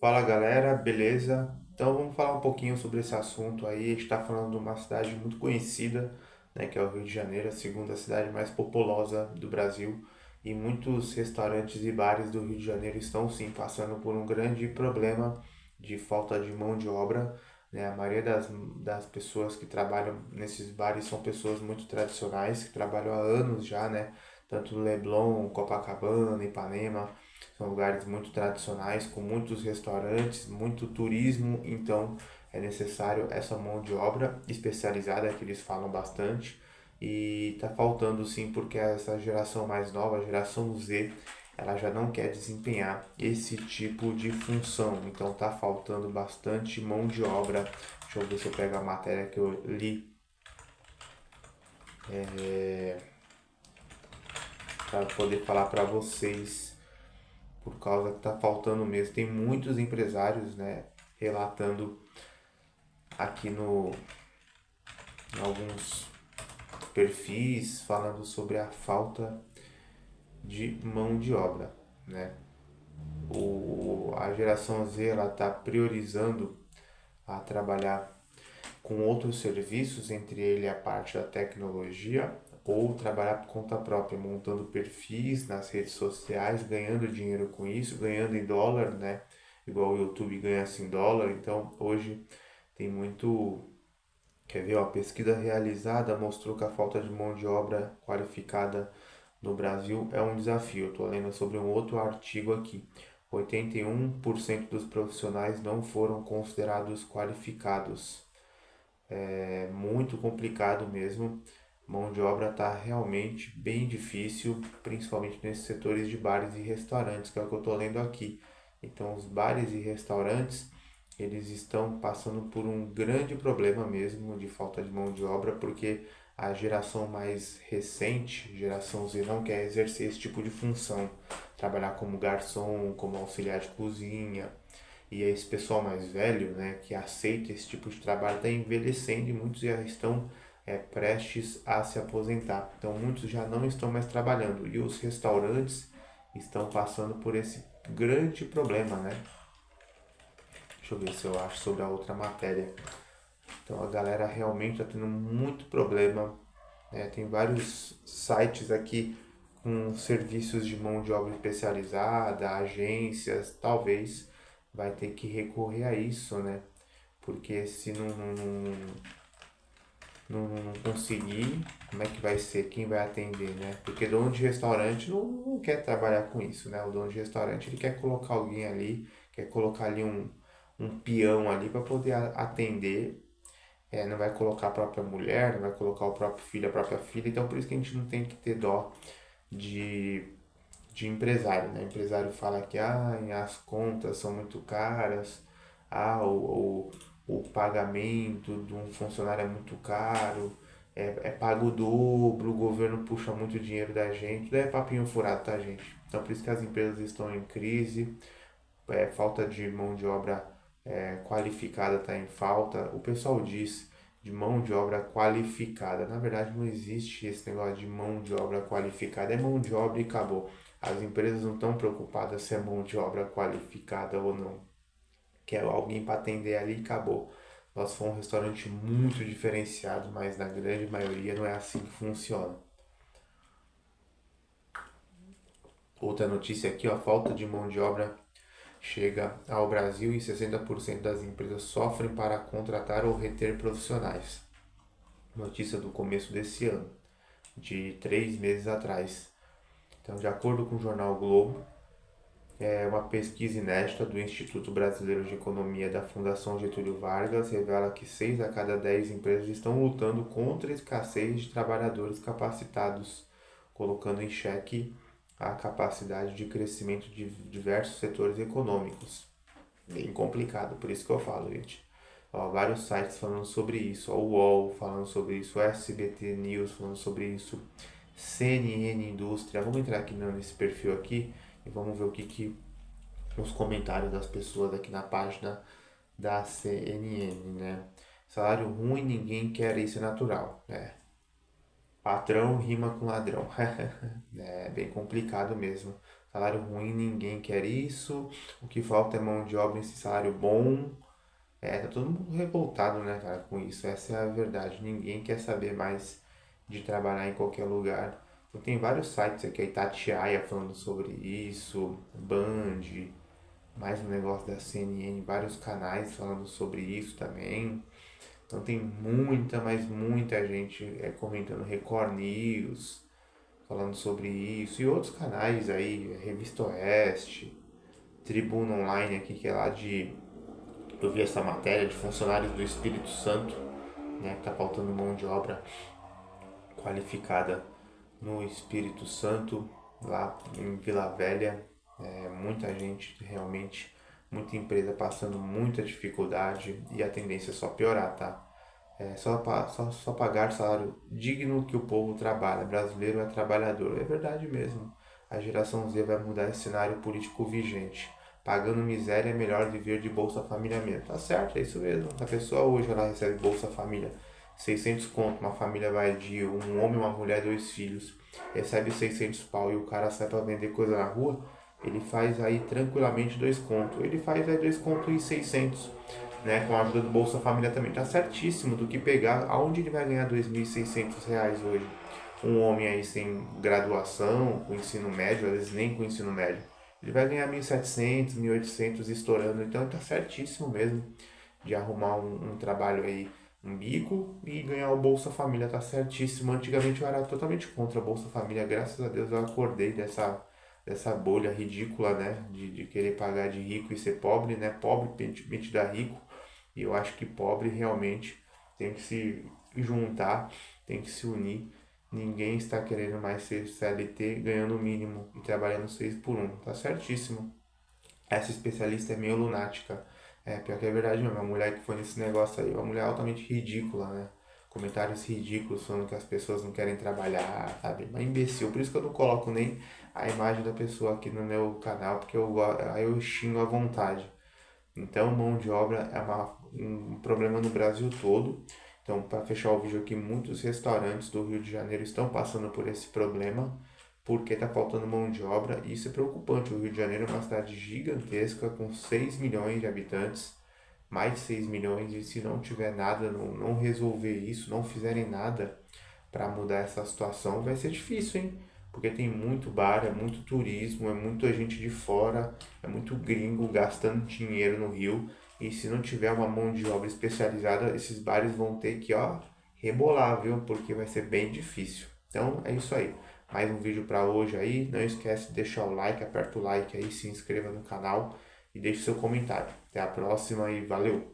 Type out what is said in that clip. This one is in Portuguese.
Fala galera, beleza? Então vamos falar um pouquinho sobre esse assunto aí. A gente está falando de uma cidade muito conhecida, né, que é o Rio de Janeiro, a segunda cidade mais populosa do Brasil. E muitos restaurantes e bares do Rio de Janeiro estão sim passando por um grande problema de falta de mão de obra, né? A maioria das pessoas que trabalham nesses bares são pessoas muito tradicionais, que trabalham há anos já, né? Tanto no Leblon, Copacabana, Ipanema. São lugares muito tradicionais, com muitos restaurantes, muito turismo, então é necessário essa mão de obra especializada que eles falam bastante. E tá faltando sim, porque essa geração mais nova, a geração Z, ela já não quer desempenhar esse tipo de função. Então tá faltando bastante mão de obra. Deixa eu ver se eu pego a matéria que eu li para poder falar para vocês, por causa que tá faltando mesmo. Tem muitos empresários, né, relatando aqui no em alguns perfis falando sobre a falta de mão de obra, né? A geração Z ela está priorizando a trabalhar com outros serviços, entre ele a parte da tecnologia, ou trabalhar por conta própria, montando perfis nas redes sociais, ganhando dinheiro com isso, ganhando em dólar, né? Igual o YouTube ganha assim em dólar. Então hoje tem muito. Quer ver? Ó, a pesquisa realizada mostrou que a falta de mão de obra qualificada no Brasil é um desafio. Estou lendo sobre um outro artigo aqui. 81% dos profissionais não foram considerados qualificados. É muito complicado mesmo. Mão de obra está realmente bem difícil, principalmente nesses setores de bares e restaurantes, que é o que eu estou lendo aqui. Então, os bares e restaurantes, eles estão passando por um grande problema mesmo de falta de mão de obra, porque a geração mais recente, geração Z, não quer exercer esse tipo de função, trabalhar como garçom, como auxiliar de cozinha, e esse pessoal mais velho, né, que aceita esse tipo de trabalho, está envelhecendo e muitos já estão prestes a se aposentar. Então, muitos já não estão mais trabalhando. E os restaurantes estão passando por esse grande problema, né? Deixa eu ver se eu acho sobre a outra matéria. Então, a galera realmente está tendo muito problema, né? Tem vários sites aqui com serviços de mão de obra especializada, agências, talvez vai ter que recorrer a isso, né? Porque se não conseguir, como é que vai ser? Quem vai atender, né? Porque dono de restaurante não quer trabalhar com isso, né? O dono de restaurante ele quer colocar alguém ali, quer colocar ali um peão ali para poder atender. Não vai colocar a própria mulher, não vai colocar o próprio filho, a própria filha. Então por isso que a gente não tem que ter dó de, de empresário, né? O empresário fala que as contas são muito caras, ah, o pagamento de um funcionário é muito caro, é pago o dobro, o governo puxa muito dinheiro da gente, daí é papinho furado, tá, gente? Então por isso que as empresas estão em crise, falta de mão de obra qualificada está em falta. O pessoal diz de mão de obra qualificada. Na verdade, não existe esse negócio de mão de obra qualificada. É mão de obra e acabou. As empresas não estão preocupadas se é mão de obra qualificada ou não. Quer alguém para atender ali e acabou. Nós fomos um restaurante muito diferenciado, mas na grande maioria não é assim que funciona. Outra notícia aqui, ó, falta de mão de obra chega ao Brasil e 60% das empresas sofrem para contratar ou reter profissionais. Notícia do começo desse ano, de 3 meses atrás. Então, de acordo com o jornal Globo, uma pesquisa inédita do Instituto Brasileiro de Economia da Fundação Getúlio Vargas revela que 6 a cada 10 empresas estão lutando contra a escassez de trabalhadores capacitados, colocando em xeque a capacidade de crescimento de diversos setores econômicos. Bem complicado, por isso que eu falo, gente. Ó, vários sites falando sobre isso, ó, o UOL falando sobre isso, o SBT News falando sobre isso, CNN Indústria. Vamos entrar aqui nesse perfil aqui e vamos ver o que os comentários das pessoas aqui na página da CNN, né? Salário ruim, ninguém quer, isso é natural, né? Patrão rima com ladrão. É bem complicado mesmo. Salário ruim, ninguém quer isso. O que falta é mão de obra nesse salário bom. Tá todo mundo revoltado, né, cara, com isso. Essa é a verdade. Ninguém quer saber mais de trabalhar em qualquer lugar. Então, tem vários sites aqui, a Itatiaia falando sobre isso, Band, mais um negócio da CNN, vários canais falando sobre isso também. Então tem muita, mas muita gente comentando, Record News, falando sobre isso, e outros canais aí, Revista Oeste, Tribuna Online aqui, que é lá de... Eu vi essa matéria de funcionários do Espírito Santo, né, que tá faltando mão de obra qualificada no Espírito Santo, lá em Vila Velha. Muita gente realmente, muita empresa passando muita dificuldade e a tendência é só piorar, tá? Só pagar salário digno que o povo trabalha. Brasileiro é trabalhador. É verdade mesmo. A geração Z vai mudar esse cenário político vigente. Pagando miséria é melhor viver de Bolsa Família mesmo. Tá certo, é isso mesmo. A pessoa hoje ela recebe Bolsa Família 600 conto. Uma família vai de um homem, uma mulher, dois filhos. Recebe 600 pau e o cara sai pra vender coisa na rua. Ele faz aí tranquilamente 2 contos. Ele faz aí 2 contos e 600, né, com a ajuda do Bolsa Família também. Tá certíssimo do que pegar. Aonde ele vai ganhar R$ 2.600 hoje? Um homem aí sem graduação, com ensino médio, às vezes nem com ensino médio. Ele vai ganhar 1.700, 1.800 estourando. Então tá certíssimo mesmo de arrumar um trabalho aí, um bico e ganhar o Bolsa Família. Tá certíssimo. Antigamente eu era totalmente contra a Bolsa Família. Graças a Deus eu acordei dessa bolha ridícula, né? De querer pagar de rico e ser pobre, né? Pobre metido a rico. E eu acho que pobre realmente tem que se juntar, tem que se unir. Ninguém está querendo mais ser CLT ganhando o mínimo e trabalhando 6 por 1. Tá certíssimo. Essa especialista é meio lunática. Pior que é verdade mesmo. A mulher que foi nesse negócio aí é uma mulher altamente ridícula, né? Comentários ridículos falando que as pessoas não querem trabalhar, sabe? Uma imbecil. Por isso que eu não coloco nem a imagem da pessoa aqui no meu canal, porque aí eu xingo à vontade. Então, mão de obra é um problema no Brasil todo. Então, para fechar o vídeo aqui, muitos restaurantes do Rio de Janeiro estão passando por esse problema, porque está faltando mão de obra, e isso é preocupante. O Rio de Janeiro é uma cidade gigantesca, com 6 milhões de habitantes, mais de 6 milhões, e se não tiver nada, não resolver isso, não fizerem nada para mudar essa situação, vai ser difícil, hein? Porque tem muito bar, é muito turismo, é muita gente de fora, é muito gringo gastando dinheiro no Rio. E se não tiver uma mão de obra especializada, esses bares vão ter que, ó, rebolar, viu? Porque vai ser bem difícil. Então é isso aí. Mais um vídeo para hoje aí. Não esquece de deixar o like, aperta o like aí, se inscreva no canal e deixe seu comentário. Até a próxima e valeu!